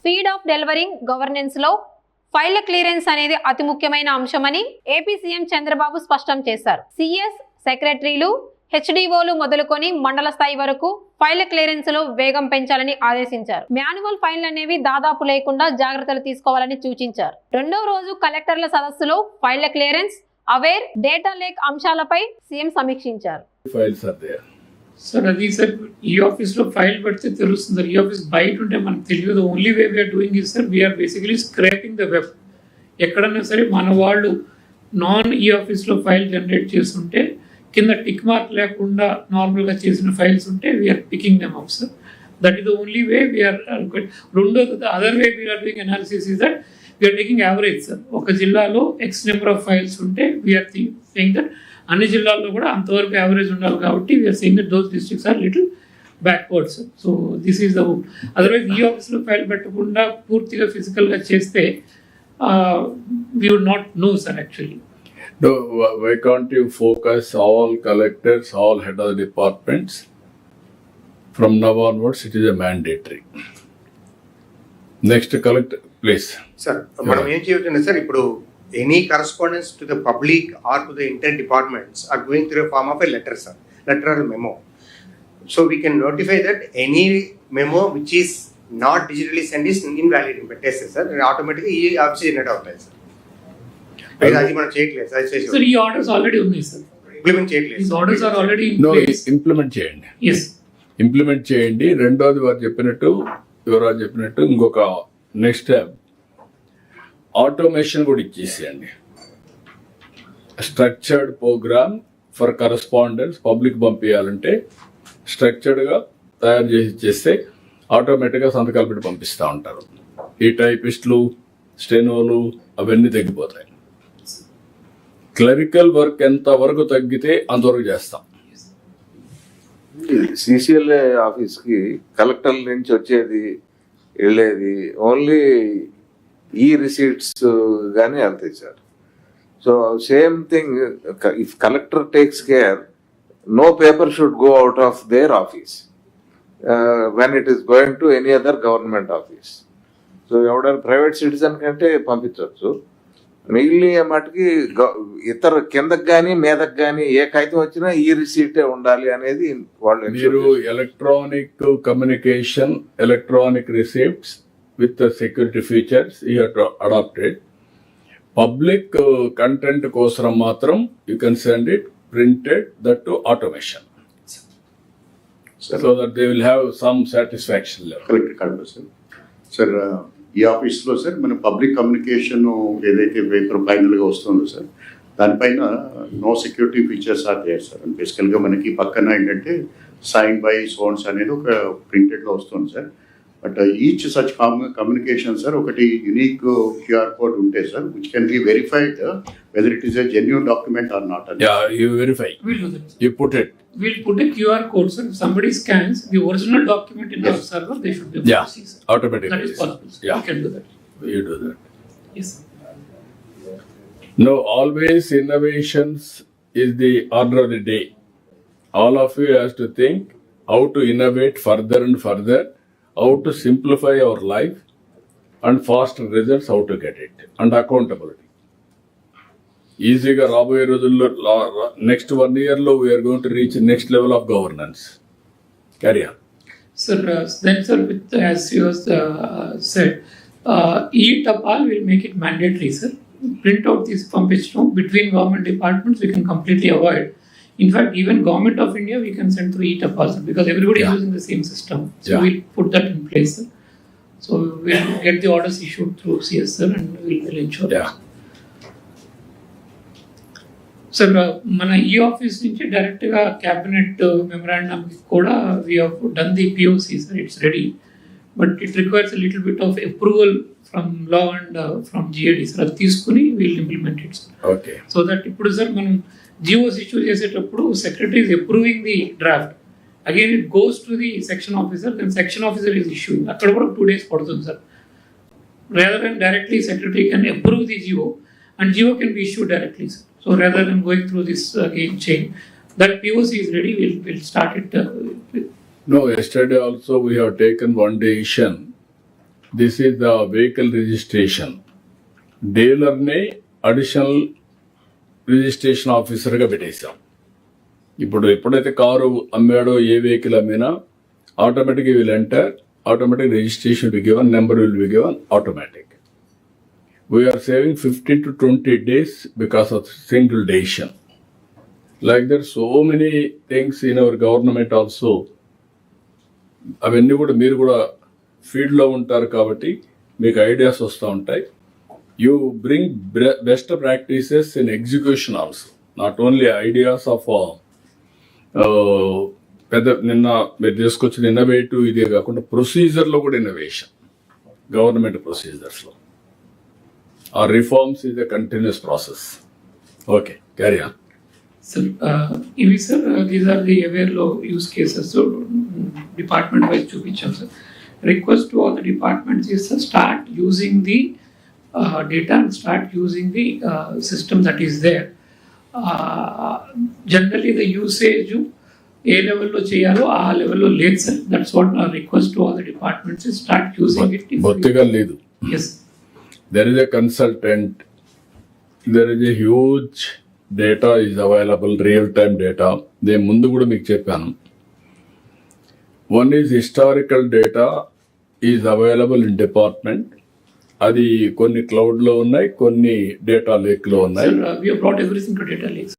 Speed of delivering governance లో ఫైళ్ల clearance అనేది అతి ముఖ్యమైన అంశమని ఏపీ సీఎం చంద్రబాబు స్పష్టం చేశారు. సిఎస్ సెక్రటరీలు, హెచ్డిఓలు మొదలుకొని మండల స్థాయి వరకు ఫైళ్ల క్లియరెన్స్ లో వేగం పెంచాలని ఆదేశించారు. మాన్యువల్ ఫైళ్లు అనేవి దాదాపు లేకుండా జాగ్రత్తలు తీసుకోవాలని సూచించారు. రెండవ రోజు కలెక్టర్ల సదస్సులో ఫైళ్ల క్లియరెన్స్, అవేర్, డేటా లేక్ అంశాలపై సీఎం సమీక్షించారు. సార్ అది సార్ ఈ ఆఫీస్లో ఫైల్ పెడితే తెలుస్తుంది సార్. ఈ ఆఫీస్ బయట ఉంటే మనకు తెలియదు. Only way we're doing is sir we're basically scraping the web. ఎక్కడన్నా సరే మన వాళ్ళు నాన్ ఈ ఆఫీస్లో ఫైల్ జనరేట్ చేస్తుంటే కింద టిక్ మార్క్ లేకుండా నార్మల్గా చేసిన ఫైల్స్ ఉంటే we're picking them up sir. That is the only way we're. రెండోది the other way we're doing analysis is that we're taking average sir. ఒక జిల్లాలో ఎక్స్ నెంబర్ ఆఫ్ ఫైల్స్ ఉంటే వీఆర్ సేయింగ్ దట్ అన్ని జిల్లాల్లో కూడా అంతవరకు average ఉండాలి కాబట్టి we're saying that those districts are little backwards. So this is the rule. Otherwise ఈ ఆఫీస్లో ఫైల్ పెట్టకుండా పూర్తిగా ఫిజికల్గా చేస్తే we would not no sir actually. No, why can't you focus all collectors, all head of the departments? From now onwards, it is a mandatory. Next, collector, please. Sir, మనం ఏం చేయొచ్చు sir, ఇప్పుడు any correspondence to the public or to the inter departments are going through a form of a letter, sir, letter or memo. So we can notify that any memo which is not digitally sent is invalid in పెట్టేస్తే sir ఆటోమేటిక్గా ఈ office generate అవుతాయి sir. అది మనం చేయట్లేదు sir. ఈ orders already ఉన్నాయి sir, implement చేయట్లేదు. ఆర్డర్స్ ఆర్ ఆల్రెడీ ఇంప్లిమెంట్ చేయండి. ఎస్, ఇంప్లిమెంట్ చేయండి. రెండోది వారు చెప్పినట్టు, యువరాజు చెప్పినట్టు ఇంకొక నెక్స్ట్ స్టెప్ ఆటోమేషన్ కూడా ఇచ్చేసేయండి. Structured program for correspondence public పంపించాలంటే స్ట్రక్చర్డ్గా తయారు చేసి ఇచ్చేస్తే ఆటోమేటిక్గా సంతకాలు పెట్టి పంపిస్తూ ఉంటారు. ఈ టైపిస్టులు, స్టెనోలు అవన్నీ తగ్గిపోతాయి. క్లరికల్ వర్క్ ఎంత వరకు తగ్గితే అంతవరకు చేస్తాం. సిసిఎల్ఏ ఆఫీస్కి కలెక్టర్ నుంచి వచ్చేది వెళ్ళేది ఓన్లీ ఈ రిసీట్స్ కానీ వెళ్తాయి sir. So same thing, if collector takes care, no paper should go out of their office when it is going to any other government office. So ఎవడైనా ప్రైవేట్ సిటిజన్ కంటే పంపించవచ్చు. మిగిలిన మటుకి ఇతర కిందకి కానీ మీదకి కానీ ఏ కాగితం వచ్చినా ఈ రిసీటే ఉండాలి అనేది వాళ్ళు. మీరు electronic communication, electronic receipts with the security features you have to adopt it. Public content kosram matram you can send it printed, that to automation, so that they will have some satisfaction level. Collector Kandu sir. Sir, ఈ ఆఫీస్లో sir మన public communication ఏదైతే paper ఫైనల్గా వస్తుందో sir దానిపైన no security features are there sir. బేసికల్గా మనకి పక్కన ఏంటంటే సైన్ బై సోన్స్ అనేది ఒక ప్రింటెడ్లో వస్తుంది sir. But each such communication sir ఒకటి యునిక్ క్యూఆర్ కోడ్ ఉంటే sir which can be verified whether it is a genuine document are not. You verify. we'll do that. You put it. We'll put a QR code, sir. If somebody scans the original document in our server, they should be able to see, sir. Automatically. That is possible, sir. Yeah. We can do that. You do that. Yes. No, always innovations is the order of the day. All of you has to think how to innovate further and further, how to simplify our life, and faster results, how to get it, and accountability. ఈజీగా రాబోయే రోజుల్లో next 1 yearలో we're going to reach next level of governance. Carry on. Sir, then sir, with, as you said, e-Tapal will make it mandatory, sir. Print out these pumpage between government departments we can completely avoid. In fact, even Government of India we can send through e-Tapal, sir, because everybody is using the same system. So we'll put that in place, sir. So we'll get the orders issued through CS, sir, and we'll ensure that. Sir మన ఈ office నుంచి డైరెక్ట్గా cabinet మెమరాండంకి కూడా we have done the POC sir. It's ready, but it requires little bit of approval from law and from GAD sir. అది తీసుకుని we'll implement it sir. Okay. So that ఇప్పుడు sir మనం GOs issue చేసేటప్పుడు secretary is approving the draft, again it goes to the section officer, then section officer is issuing. అక్కడ కూడా 2 days పడుతుంది sir. Rather than directly secretary can approve the GO and GO can be issued directly, sir. So rather than going through this again chain, that POC is ready, we'll start it. No, yesterday also we have taken one decision this is the vehicle registration. డీలర్ని additional registration ఆఫీసర్గా పెట్టేశాం. ఇప్పుడు ఎప్పుడైతే car అమ్మాడో, ఏ vehicle అమ్మినా ఆటోమేటిక్గా will enter, automatic registration will be given, number will be given automatic. We are saving 15 to 20 days because of single decision. Like there are so many things in our government also. అవన్నీ కూడా మీరు కూడా ఫీల్డ్లో ఉంటారు కాబట్టి మీకు ideas వస్తూ ఉంటాయి. You bring best practices in execution also, not only ideas of పెద్ద నిన్న మీరు తీసుకొచ్చిన ఇన్నోవేటివ్ ఇదే కాకుండా ప్రొసీజర్లో కూడా ఇన్నోవేషన్, గవర్నమెంట్ ప్రొసీజర్స్లో. Our reforms is a continuous process. Okay, carry on. Sir, ఇవి సార్ దీస్ ఆర్ ది అవేర్లో యూస్ కేసెస్ డిపార్ట్మెంట్ వైజ్ చూపించాం sir. Request to all the departments is start using the data and start using the system that is there. Generally the usage ఏ లెవెల్లో చేయాలో ఆ లెవెల్లో లేదు sir. That's what request to all the departments is start using it. బొత్తిగా లేదు. Yes, There is a consultant, there is a huge data is available, real-time data. నేను ముందు కూడా మీకు చెప్పాను. One is historical data is available in department. అది కొన్ని క్లౌడ్లో ఉన్నాయి, కొన్ని డేటా లేక్లో ఉన్నాయి. sir, we have brought everything to data lakes.